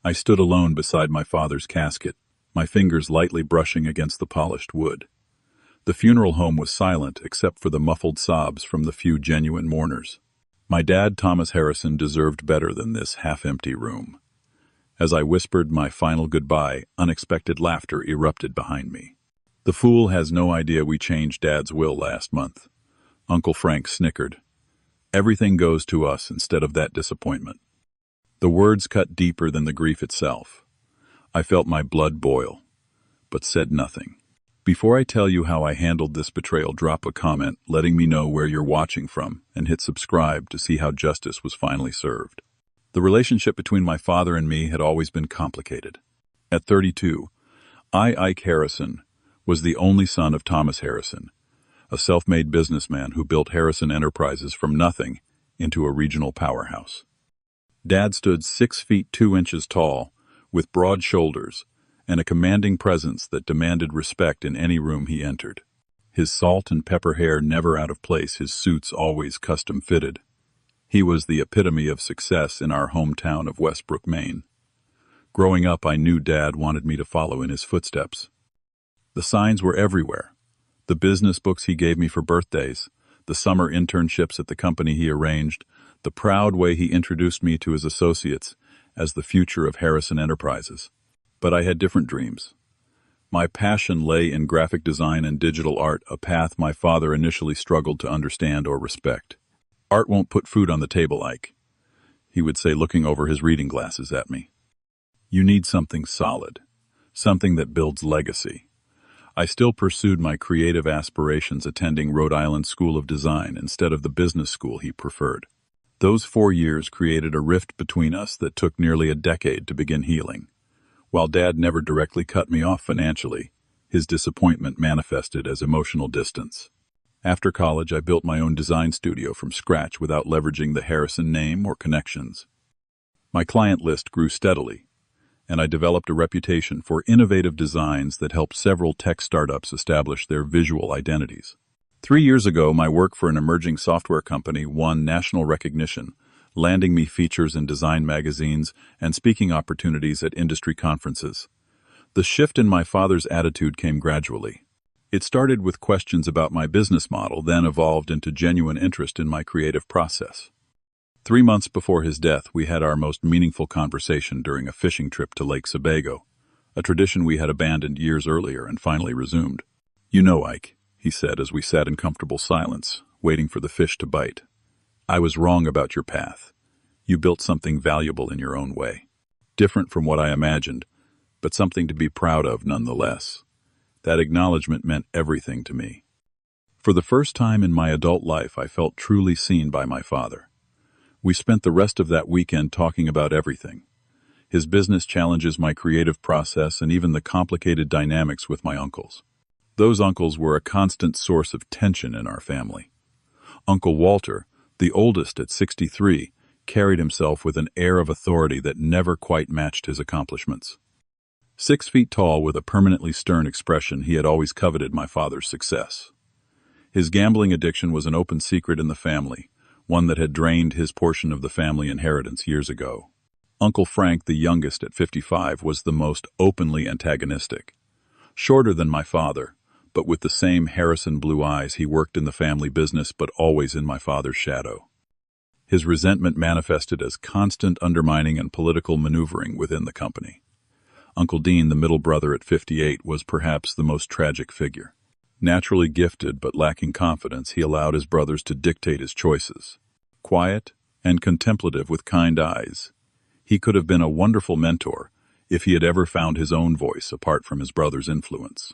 I stood alone beside my father's casket, my fingers lightly brushing against the polished wood. The funeral home was silent except for the muffled sobs from the few genuine mourners. My dad, Thomas Harrison, deserved better than this half-empty room. As I whispered my final goodbye, unexpected laughter erupted behind me. "The fool has no idea we changed Dad's will last month." Uncle Frank snickered. "Everything goes to us instead of that disappointment." The words cut deeper than the grief itself. I felt my blood boil, but said nothing. Before I tell you how I handled this betrayal, drop a comment letting me know where you're watching from and hit subscribe to see how justice was finally served. The relationship between my father and me had always been complicated. At 32, Ike Harrison, was the only son of Thomas Harrison, a self-made businessman who built Harrison Enterprises from nothing into a regional powerhouse. Dad stood 6 feet 2 inches tall, with broad shoulders, and a commanding presence that demanded respect in any room he entered. His salt and pepper hair never out of place, his suits always custom-fitted. He was the epitome of success in our hometown of Westbrook, Maine. Growing up, I knew Dad wanted me to follow in his footsteps. The signs were everywhere. The business books he gave me for birthdays, the summer internships at the company he arranged, the proud way he introduced me to his associates as the future of Harrison Enterprises. But I had different dreams. My passion lay in graphic design and digital art, a path my father initially struggled to understand or respect. "Art won't put food on the table, Ike," he would say, looking over his reading glasses at me. "You need something solid, something that builds legacy." I still pursued my creative aspirations, attending Rhode Island School of Design instead of the business school he preferred. Those 4 years created a rift between us that took nearly a decade to begin healing. While Dad never directly cut me off financially, his disappointment manifested as emotional distance. After college, I built my own design studio from scratch without leveraging the Harrison name or connections. My client list grew steadily, and I developed a reputation for innovative designs that helped several tech startups establish their visual identities. 3 years ago, my work for an emerging software company won national recognition, landing me features in design magazines and speaking opportunities at industry conferences. The shift in my father's attitude came gradually. It started with questions about my business model, then evolved into genuine interest in my creative process. 3 months before his death, we had our most meaningful conversation during a fishing trip to Lake Sebago, a tradition we had abandoned years earlier and finally resumed. "You know, Ike," he said as we sat in comfortable silence, waiting for the fish to bite, "I was wrong about your path. You built something valuable in your own way. Different from what I imagined, but something to be proud of nonetheless." That acknowledgement meant everything to me. For the first time in my adult life, I felt truly seen by my father. We spent the rest of that weekend talking about everything: his business challenges, my creative process, and even the complicated dynamics with my uncles. Those uncles were a constant source of tension in our family. Uncle Walter, the oldest at 63, carried himself with an air of authority that never quite matched his accomplishments. 6 feet tall with a permanently stern expression, he had always coveted my father's success. His gambling addiction was an open secret in the family, one that had drained his portion of the family inheritance years ago. Uncle Frank, the youngest at 55, was the most openly antagonistic. Shorter than my father, but with the same Harrison blue eyes, he worked in the family business but always in my father's shadow. His resentment manifested as constant undermining and political maneuvering within the company. Uncle Dean, the middle brother at 58, was perhaps the most tragic figure. Naturally gifted but lacking confidence, he allowed his brothers to dictate his choices. Quiet and contemplative with kind eyes, he could have been a wonderful mentor if he had ever found his own voice apart from his brother's influence.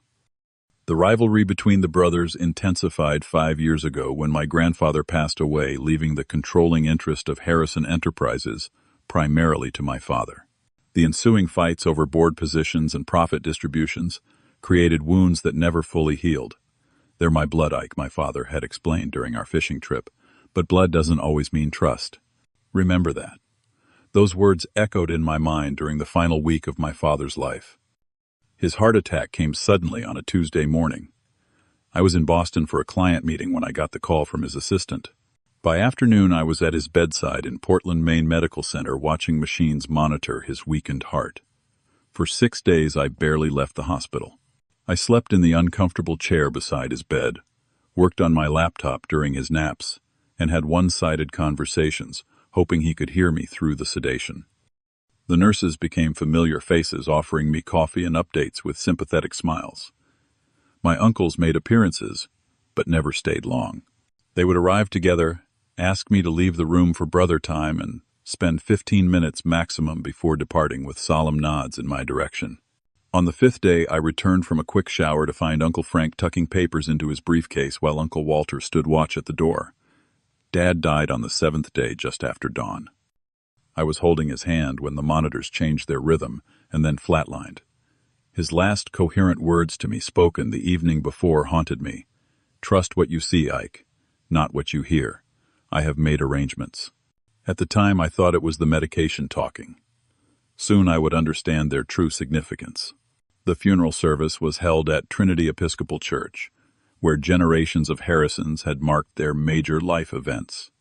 The rivalry between the brothers intensified 5 years ago when my grandfather passed away, leaving the controlling interest of Harrison Enterprises primarily to my father. The ensuing fights over board positions and profit distributions created wounds that never fully healed. "They're my blood, Ike," my father had explained during our fishing trip, "but blood doesn't always mean trust. Remember that." Those words echoed in my mind during the final week of my father's life. His heart attack came suddenly on a Tuesday morning. I was in Boston for a client meeting when I got the call from his assistant. By afternoon, I was at his bedside in Portland, Maine Medical Center watching machines monitor his weakened heart. For 6 days, I barely left the hospital. I slept in the uncomfortable chair beside his bed, worked on my laptop during his naps, and had one-sided conversations, hoping he could hear me through the sedation. The nurses became familiar faces, offering me coffee and updates with sympathetic smiles. My uncles made appearances, but never stayed long. They would arrive together, ask me to leave the room for brother time, and spend 15 minutes maximum before departing with solemn nods in my direction. On the 5th day, I returned from a quick shower to find Uncle Frank tucking papers into his briefcase while Uncle Walter stood watch at the door. Dad died on the 7th day just after dawn. I was holding his hand when the monitors changed their rhythm and then flatlined. His last coherent words to me, spoken the evening before, haunted me. "Trust what you see, Ike, not what you hear. I have made arrangements." At the time, I thought it was the medication talking. Soon I would understand their true significance. The funeral service was held at Trinity Episcopal Church, where generations of Harrisons had marked their major life events.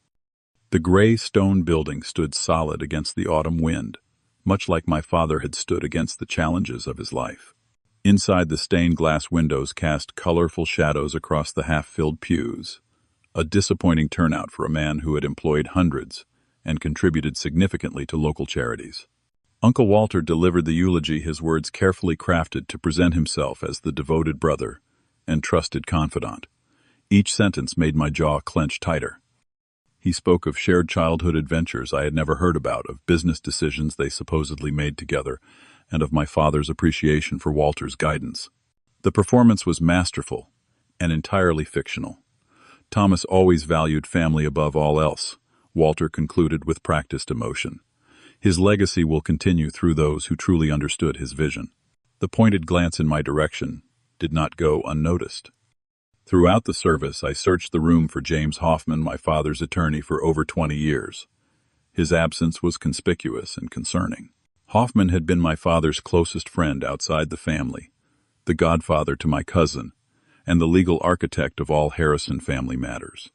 The gray stone building stood solid against the autumn wind, much like my father had stood against the challenges of his life. Inside, the stained glass windows cast colorful shadows across the half-filled pews, a disappointing turnout for a man who had employed hundreds and contributed significantly to local charities. Uncle Walter delivered the eulogy, his words carefully crafted to present himself as the devoted brother and trusted confidant. Each sentence made my jaw clench tighter. He spoke of shared childhood adventures I had never heard about, of business decisions they supposedly made together, and of my father's appreciation for Walter's guidance. The performance was masterful and entirely fictional. Thomas always valued family above all else, Walter concluded with practiced emotion. His legacy will continue through those who truly understood his vision. The pointed glance in my direction did not go unnoticed. Throughout the service, I searched the room for James Hoffman, my father's attorney for over 20 years. His absence was conspicuous and concerning. Hoffman had been my father's closest friend outside the family, the godfather to my cousin, and the legal architect of all Harrison family matters.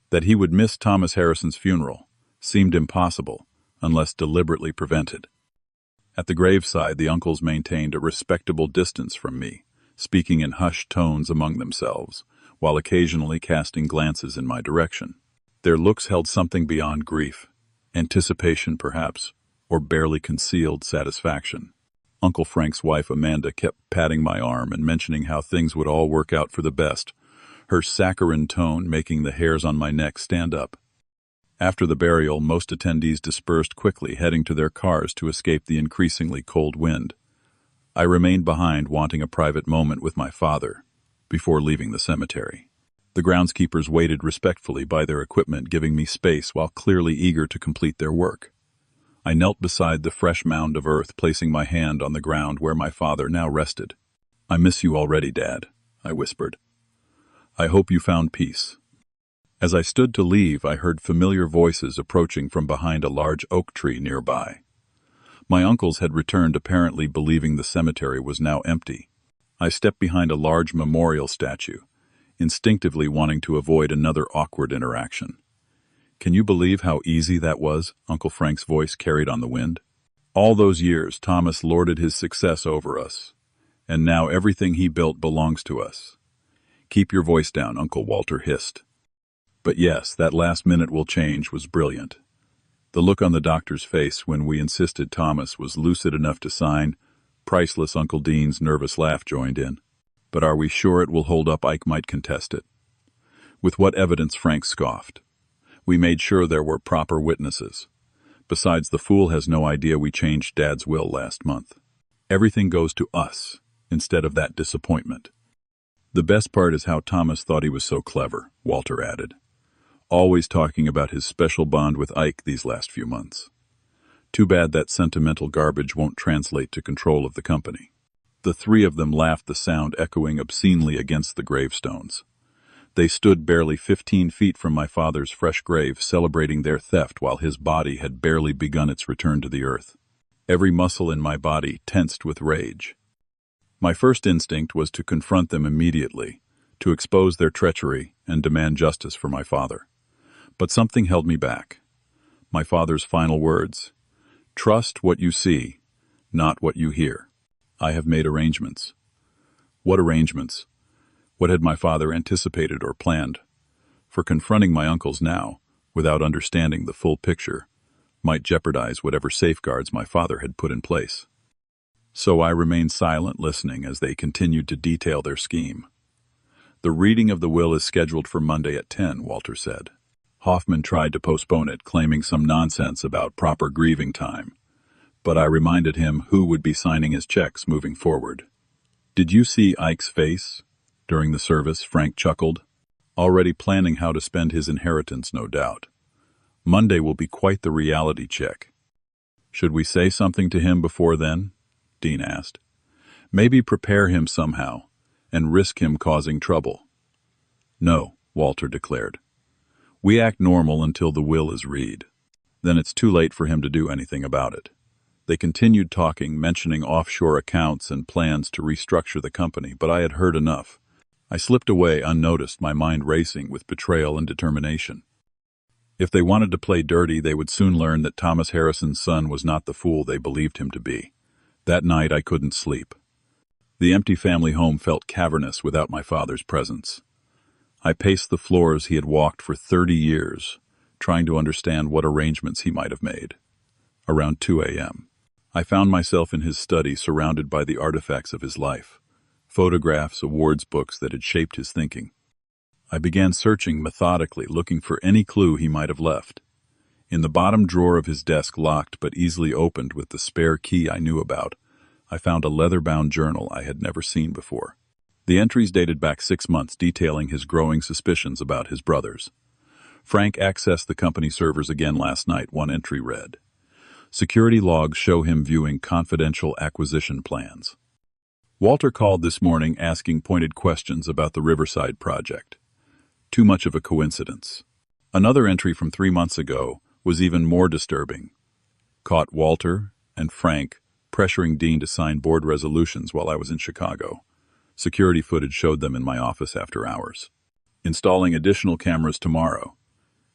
That he would miss Thomas Harrison's funeral seemed impossible unless deliberately prevented. At the graveside, the uncles maintained a respectable distance from me, speaking in hushed tones among themselves, while occasionally casting glances in my direction. Their looks held something beyond grief, anticipation perhaps, or barely concealed satisfaction. Uncle Frank's wife Amanda kept patting my arm and mentioning how things would all work out for the best, her saccharine tone making the hairs on my neck stand up. After the burial, most attendees dispersed quickly, heading to their cars to escape the increasingly cold wind. I remained behind, wanting a private moment with my father before leaving the cemetery. The groundskeepers waited respectfully by their equipment, giving me space while clearly eager to complete their work. I knelt beside the fresh mound of earth, placing my hand on the ground where my father now rested. "I miss you already, Dad," I whispered. "I hope you found peace." As I stood to leave, I heard familiar voices approaching from behind a large oak tree nearby. My uncles had returned, apparently believing the cemetery was now empty. I stepped behind a large memorial statue, instinctively wanting to avoid another awkward interaction. "Can you believe how easy that was?" Uncle Frank's voice carried on the wind. "All those years, Thomas lorded his success over us, and now everything he built belongs to us." "Keep your voice down," Uncle Walter hissed. "But yes, that last minute will change was brilliant." The look on the doctor's face when we insisted Thomas was lucid enough to sign, priceless. Uncle Dean's nervous laugh joined in. "But are we sure it will hold up?" Ike might contest it. "With what evidence?" Frank scoffed. "We made sure there were proper witnesses. Besides, the fool has no idea we changed Dad's will last month. Everything goes to us instead of that disappointment." "The best part is how Thomas thought he was so clever," Walter added. "Always talking about his special bond with Ike these last few months. Too bad that sentimental garbage won't translate to control of the company." The three of them laughed, the sound echoing obscenely against the gravestones. They stood barely 15 feet from my father's fresh grave, celebrating their theft while his body had barely begun its return to the earth. Every muscle in my body tensed with rage. My first instinct was to confront them immediately, to expose their treachery and demand justice for my father. But something held me back. My father's final words. Trust what you see, not what you hear. I have made arrangements. What arrangements? What had my father anticipated or planned? For confronting my uncles now, without understanding the full picture, might jeopardize whatever safeguards my father had put in place. So I remained silent, listening as they continued to detail their scheme. The reading of the will is scheduled for Monday at 10, Walter said. Hoffman tried to postpone it, claiming some nonsense about proper grieving time. But I reminded him who would be signing his checks moving forward. Did you see Ike's face? During the service, Frank chuckled. Already planning how to spend his inheritance, no doubt. Monday will be quite the reality check. Should we say something to him before then? Dean asked. Maybe prepare him somehow, and risk him causing trouble. No, Walter declared. We act normal until the will is read. Then it's too late for him to do anything about it. They continued talking, mentioning offshore accounts and plans to restructure the company, but I had heard enough. I slipped away unnoticed, my mind racing with betrayal and determination. If they wanted to play dirty, they would soon learn that Thomas Harrison's son was not the fool they believed him to be. That night I couldn't sleep. The empty family home felt cavernous without my father's presence. I paced the floors he had walked for 30 years, trying to understand what arrangements he might have made. Around 2 a.m., I found myself in his study surrounded by the artifacts of his life, photographs, awards books that had shaped his thinking. I began searching methodically, looking for any clue he might have left. In the bottom drawer of his desk, locked but easily opened with the spare key I knew about, I found a leather-bound journal I had never seen before. The entries dated back 6 months, detailing his growing suspicions about his brothers. Frank accessed the company servers again last night, one entry read. Security logs show him viewing confidential acquisition plans. Walter called this morning asking pointed questions about the Riverside project. Too much of a coincidence. Another entry from 3 months ago was even more disturbing. Caught Walter and Frank pressuring Dean to sign board resolutions while I was in Chicago. Security footage showed them in my office after hours. Installing additional cameras tomorrow.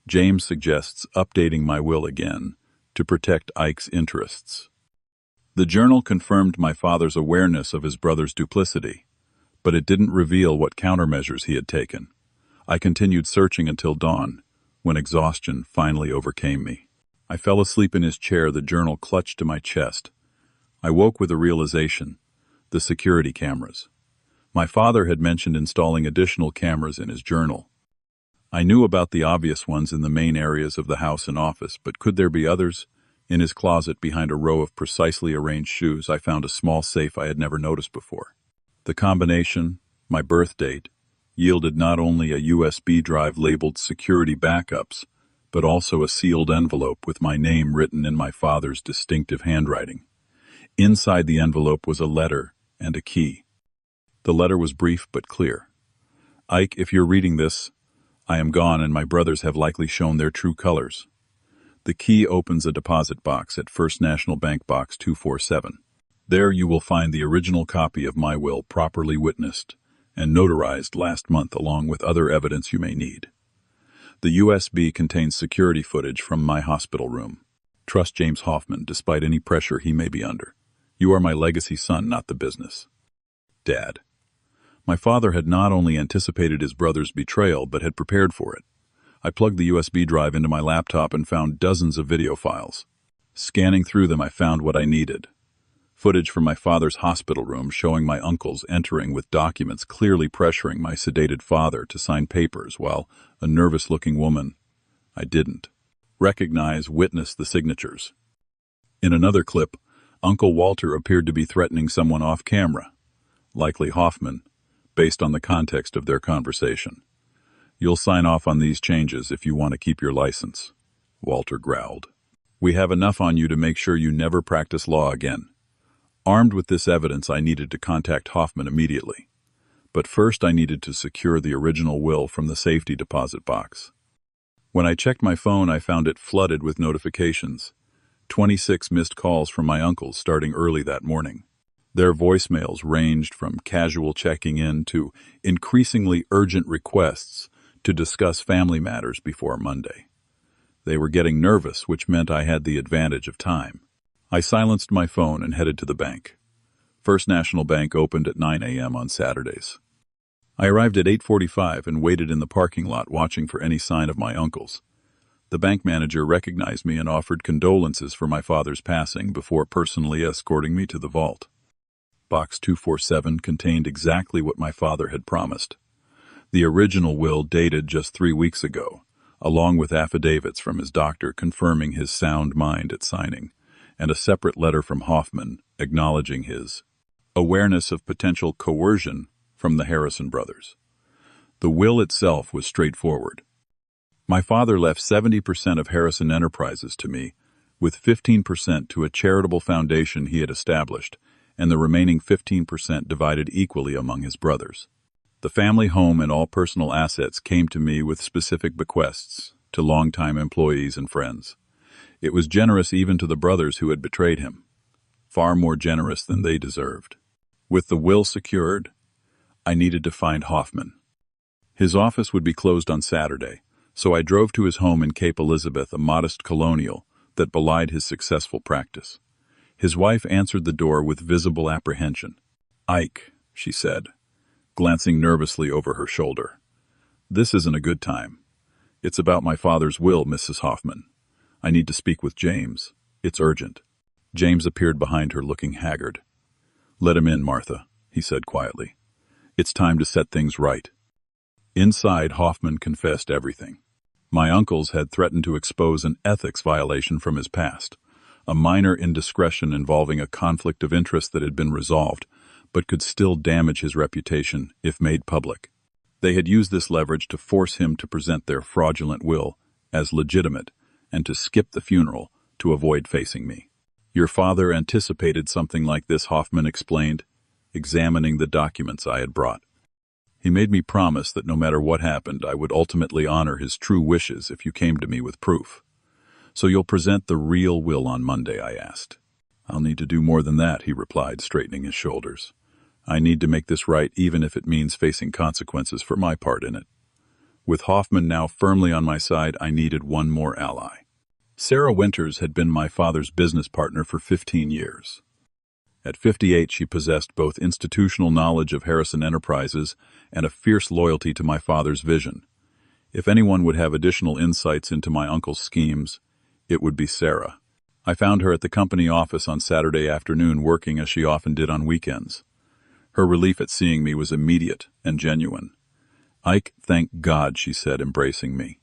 James suggests updating my will again to protect Ike's interests. The journal confirmed my father's awareness of his brother's duplicity, but it didn't reveal what countermeasures he had taken. I continued searching until dawn, when exhaustion finally overcame me. I fell asleep in his chair, the journal clutched to my chest. I woke with a realization: the security cameras. My father had mentioned installing additional cameras in his journal. I knew about the obvious ones in the main areas of the house and office, but could there be others? In his closet, behind a row of precisely arranged shoes, I found a small safe I had never noticed before. The combination, my birth date, yielded not only a USB drive labeled security backups, but also a sealed envelope with my name written in my father's distinctive handwriting. Inside the envelope was a letter and a key. The letter was brief but clear. Ike, if you're reading this, I am gone and my brothers have likely shown their true colors. The key opens a deposit box at First National Bank Box 247. There you will find the original copy of my will, properly witnessed and notarized last month, along with other evidence you may need. The USB contains security footage from my hospital room. Trust James Hoffman, despite any pressure he may be under. You are my legacy son, not the business. Dad. My father had not only anticipated his brother's betrayal, but had prepared for it. I plugged the USB drive into my laptop and found dozens of video files. Scanning through them, I found what I needed. Footage from my father's hospital room showing my uncles entering with documents, clearly pressuring my sedated father to sign papers, while a nervous-looking woman, I didn't recognize, witnessed the signatures. In another clip, Uncle Walter appeared to be threatening someone off camera, likely Hoffman, based on the context of their conversation. You'll sign off on these changes if you want to keep your license, Walter growled. We have enough on you to make sure you never practice law again. Armed with this evidence, I needed to contact Hoffman immediately. But first I needed to secure the original will from the safety deposit box. When I checked my phone, I found it flooded with notifications. 26 missed calls from my uncles starting early that morning. Their voicemails ranged from casual checking in to increasingly urgent requests to discuss family matters before Monday. They were getting nervous, which meant I had the advantage of time. I silenced my phone and headed to the bank. First National Bank opened at 9 a.m. on Saturdays. I arrived at 8:45 and waited in the parking lot watching for any sign of my uncles. The bank manager recognized me and offered condolences for my father's passing before personally escorting me to the vault. Box 247 contained exactly what my father had promised. The original will dated just 3 weeks ago, along with affidavits from his doctor confirming his sound mind at signing, and a separate letter from Hoffman acknowledging his awareness of potential coercion from the Harrison brothers. The will itself was straightforward. My father left 70% of Harrison Enterprises to me, with 15% to a charitable foundation he had established, and the remaining 15% divided equally among his brothers. The family home and all personal assets came to me with specific bequests to longtime employees and friends. It was generous even to the brothers who had betrayed him, far more generous than they deserved. With the will secured, I needed to find Hoffman. His office would be closed on Saturday, so I drove to his home in Cape Elizabeth, a modest colonial that belied his successful practice. His wife answered the door with visible apprehension. "Ike," she said, glancing nervously over her shoulder. "This isn't a good time. It's about my father's will, Mrs. Hoffman. I need to speak with James. It's urgent." James appeared behind her, looking haggard. "Let him in, Martha," he said quietly. "It's time to set things right." Inside, Hoffman confessed everything. My uncles had threatened to expose an ethics violation from his past, a minor indiscretion involving a conflict of interest that had been resolved, but could still damage his reputation if made public. They had used this leverage to force him to present their fraudulent will as legitimate and to skip the funeral to avoid facing me. "Your father anticipated something like this," Hoffman explained, examining the documents I had brought. "He made me promise that no matter what happened, I would ultimately honor his true wishes if you came to me with proof. So you'll present the real will on Monday?" I asked. "I'll need to do more than that," he replied, straightening his shoulders. "I need to make this right, even if it means facing consequences for my part in it." With Hoffman now firmly on my side, I needed one more ally. Sarah Winters had been my father's business partner for 15 years. At 58, she possessed both institutional knowledge of Harrison Enterprises and a fierce loyalty to my father's vision. If anyone would have additional insights into my uncle's schemes, it would be Sarah. I found her at the company office on Saturday afternoon, working as she often did on weekends. Her relief at seeing me was immediate and genuine. "Ike, thank God," she said, embracing me.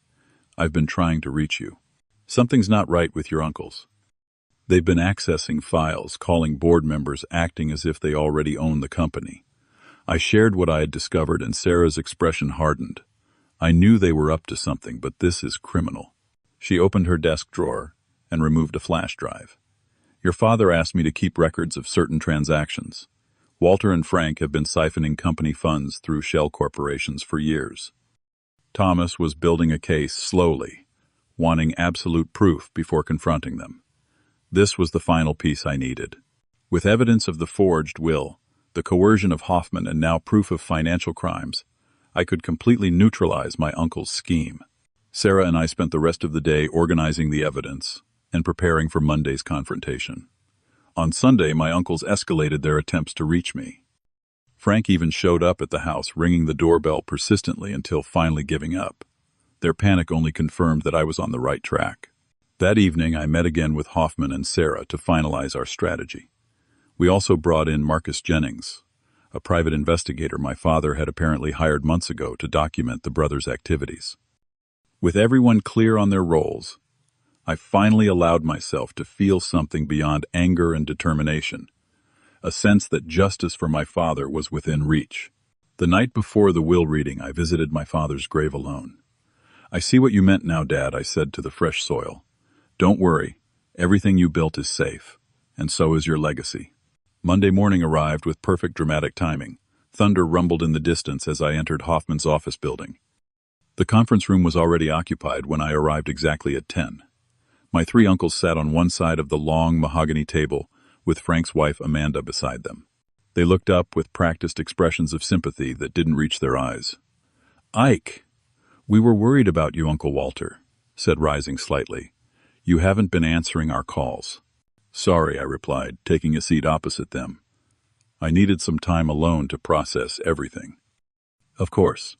"I've been trying to reach you. Something's not right with your uncles. They've been accessing files, calling board members, acting as if they already own the company." I shared what I had discovered, and Sarah's expression hardened. I knew they were up to something, but this is criminal. She opened her desk drawer and removed a flash drive. "Your father asked me to keep records of certain transactions. Walter and Frank have been siphoning company funds through shell corporations for years. Thomas was building a case slowly, wanting absolute proof before confronting them. This was the final piece I needed. With evidence of the forged will, the coercion of Hoffman, and now proof of financial crimes, I could completely neutralize my uncle's scheme." Sarah and I spent the rest of the day organizing the evidence and preparing for Monday's confrontation. On Sunday, my uncles escalated their attempts to reach me. Frank even showed up at the house, ringing the doorbell persistently until finally giving up. Their panic only confirmed that I was on the right track. That evening, I met again with Hoffman and Sarah to finalize our strategy. We also brought in Marcus Jennings, a private investigator my father had apparently hired months ago to document the brothers' activities. With everyone clear on their roles, I finally allowed myself to feel something beyond anger and determination, a sense that justice for my father was within reach. The night before the will reading, I visited my father's grave alone. "I see what you meant now, Dad," I said to the fresh soil. "Don't worry, everything you built is safe, and so is your legacy." Monday morning arrived with perfect dramatic timing. Thunder rumbled in the distance as I entered Hoffman's office building. The conference room was already occupied when I arrived exactly at 10. My 3 uncles sat on one side of the long mahogany table, with Frank's wife Amanda beside them. They looked up with practiced expressions of sympathy that didn't reach their eyes. "Ike, we were worried about you, Uncle Walter. said, rising slightly. "You haven't been answering our calls." "Sorry," I replied, taking a seat opposite them. I needed some time alone to process everything. Of course.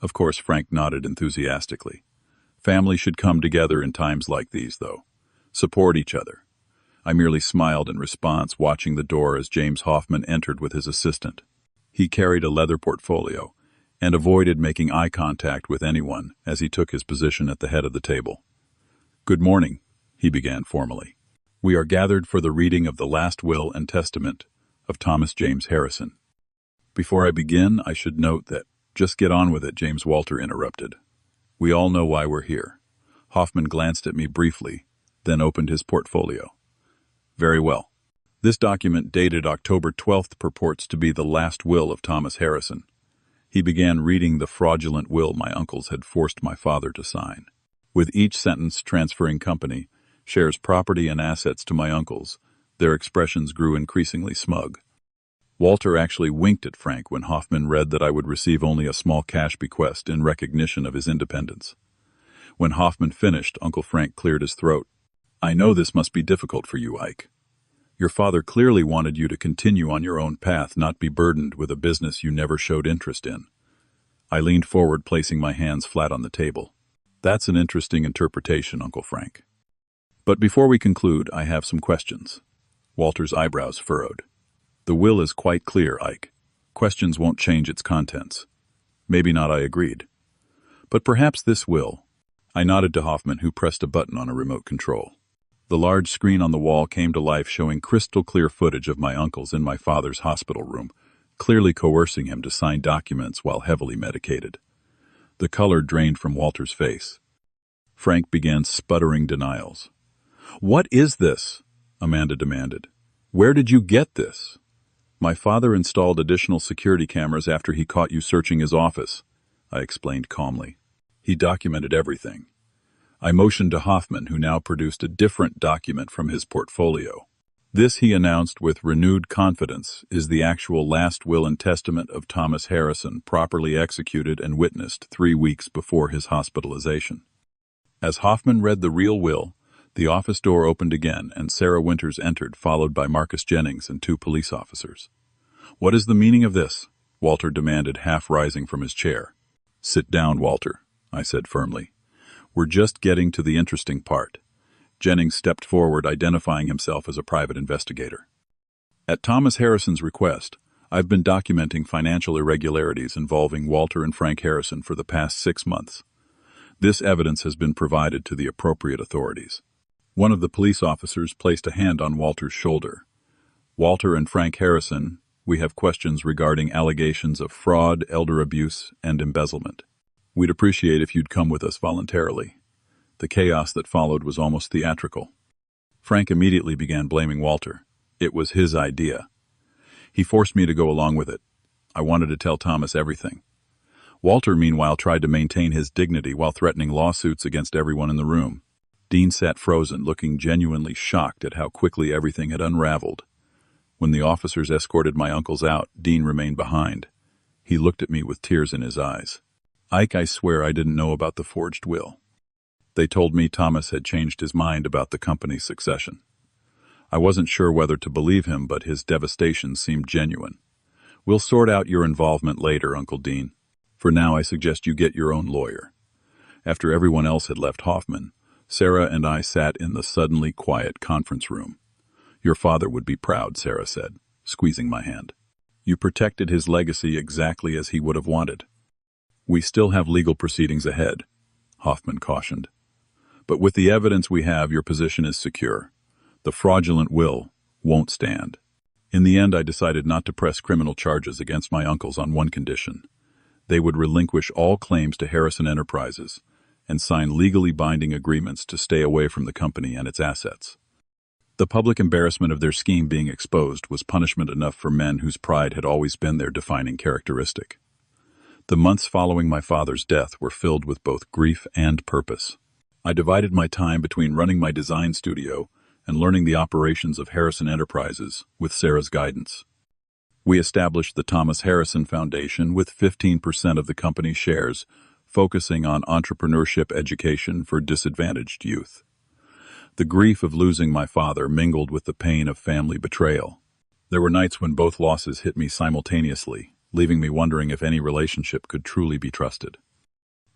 Of course, Frank nodded enthusiastically. Family should come together in times like these, though. Support each other. I merely smiled in response, watching the door as James Hoffman entered with his assistant. He carried a leather portfolio and avoided making eye contact with anyone as he took his position at the head of the table. "Good morning," he began formally. "We are gathered for the reading of the last will and testament of Thomas James Harrison." "Before I begin, I should note that—" "Just get on with it," James Walter interrupted. "We all know why we're here." Hoffman glanced at me briefly, then opened his portfolio. "Very well. This document, dated October 12th, purports to be the last will of Thomas Harrison." He began reading the fraudulent will my uncles had forced my father to sign. With each sentence transferring company, shares, property, and assets to my uncles, their expressions grew increasingly smug. Walter actually winked at Frank when Hoffman read that I would receive only a small cash bequest in recognition of his independence. When Hoffman finished, Uncle Frank cleared his throat. "I know this must be difficult for you, Ike. Your father clearly wanted you to continue on your own path, not be burdened with a business you never showed interest in." I leaned forward, placing my hands flat on the table. "That's an interesting interpretation, Uncle Frank. But before we conclude, I have some questions." Walter's eyebrows furrowed. "The will is quite clear, Ike. Questions won't change its contents." "Maybe not," I agreed. "But perhaps this will." I nodded to Hoffman, who pressed a button on a remote control. The large screen on the wall came to life, showing crystal-clear footage of my uncles in my father's hospital room, clearly coercing him to sign documents while heavily medicated. The color drained from Walter's face. Frank began sputtering denials. "What is this?" Amanda demanded. "Where did you get this?" "My father installed additional security cameras after he caught you searching his office," I explained calmly. "He documented everything." I motioned to Hoffman, who now produced a different document from his portfolio. "This," he announced with renewed confidence, "is the actual last will and testament of Thomas Harrison, properly executed and witnessed 3 weeks before his hospitalization." As Hoffman read the real will, the office door opened again, and Sarah Winters entered, followed by Marcus Jennings and 2 police officers. "What is the meaning of this?" Walter demanded, half rising from his chair. "Sit down, Walter," I said firmly. "We're just getting to the interesting part." Jennings stepped forward, identifying himself as a private investigator. "At Thomas Harrison's request, I've been documenting financial irregularities involving Walter and Frank Harrison for the past 6 months. This evidence has been provided to the appropriate authorities." One of the police officers placed a hand on Walter's shoulder. "Walter and Frank Harrison, we have questions regarding allegations of fraud, elder abuse, and embezzlement. We'd appreciate if you'd come with us voluntarily." The chaos that followed was almost theatrical. Frank immediately began blaming Walter. It was his idea. He forced me to go along with it. I wanted to tell Thomas everything. Walter, meanwhile, tried to maintain his dignity while threatening lawsuits against everyone in the room. Dean sat frozen, looking genuinely shocked at how quickly everything had unraveled. When the officers escorted my uncles out, Dean remained behind. He looked at me with tears in his eyes. "Ike, I swear I didn't know about the forged will. They told me Thomas had changed his mind about the company's succession. I wasn't sure whether to believe him, but his devastation seemed genuine. We'll sort out your involvement later, Uncle Dean. For now, I suggest you get your own lawyer." After everyone else had left Hoffman, Sarah and I sat in the suddenly quiet conference room. "Your father would be proud," Sarah said, squeezing my hand. "You protected his legacy exactly as he would have wanted." "We still have legal proceedings ahead," Hoffman cautioned. "But with the evidence we have, your position is secure. The fraudulent will won't stand." In the end, I decided not to press criminal charges against my uncles on one condition. They would relinquish all claims to Harrison Enterprises and sign legally binding agreements to stay away from the company and its assets. The public embarrassment of their scheme being exposed was punishment enough for men whose pride had always been their defining characteristic. The months following my father's death were filled with both grief and purpose. I divided my time between running my design studio and learning the operations of Harrison Enterprises with Sarah's guidance. We established the Thomas Harrison Foundation with 15% of the company's shares focusing on entrepreneurship education for disadvantaged youth. The grief of losing my father mingled with the pain of family betrayal. There were nights when both losses hit me simultaneously, leaving me wondering if any relationship could truly be trusted.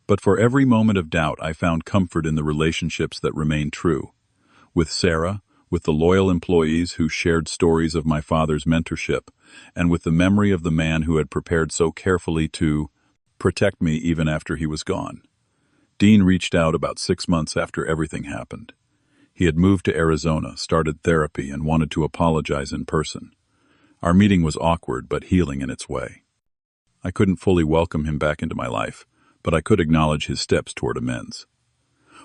But for every moment of doubt, I found comfort in the relationships that remained true. With Sarah, with the loyal employees who shared stories of my father's mentorship, and with the memory of the man who had prepared so carefully to protect me even after he was gone. Dean reached out about 6 months after everything happened. He had moved to Arizona, started therapy, and wanted to apologize in person. Our meeting was awkward but healing in its way. I couldn't fully welcome him back into my life, but I could acknowledge his steps toward amends.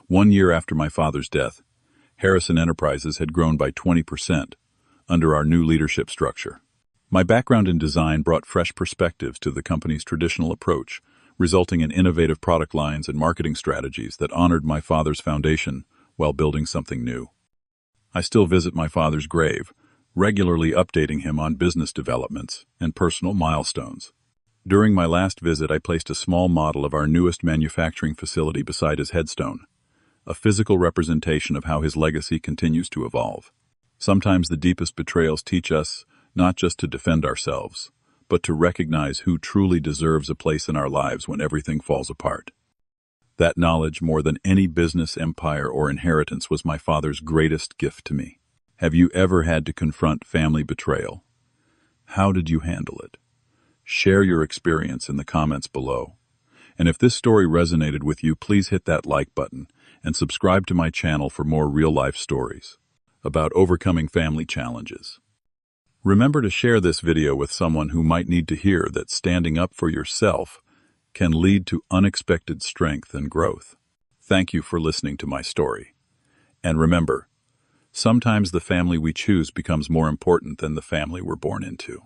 1 year after my father's death, Harrison Enterprises had grown by 20% under our new leadership structure. My background in design brought fresh perspectives to the company's traditional approach, resulting in innovative product lines and marketing strategies that honored my father's foundation while building something new. I still visit my father's grave, regularly updating him on business developments and personal milestones. During my last visit, I placed a small model of our newest manufacturing facility beside his headstone, a physical representation of how his legacy continues to evolve. Sometimes the deepest betrayals teach us not just to defend ourselves, but to recognize who truly deserves a place in our lives when everything falls apart. That knowledge, more than any business empire or inheritance, was my father's greatest gift to me. Have you ever had to confront family betrayal? How did you handle it? Share your experience in the comments below. And if this story resonated with you, please hit that like button and subscribe to my channel for more real-life stories about overcoming family challenges. Remember to share this video with someone who might need to hear that standing up for yourself can lead to unexpected strength and growth. Thank you for listening to my story. And remember, sometimes the family we choose becomes more important than the family we're born into.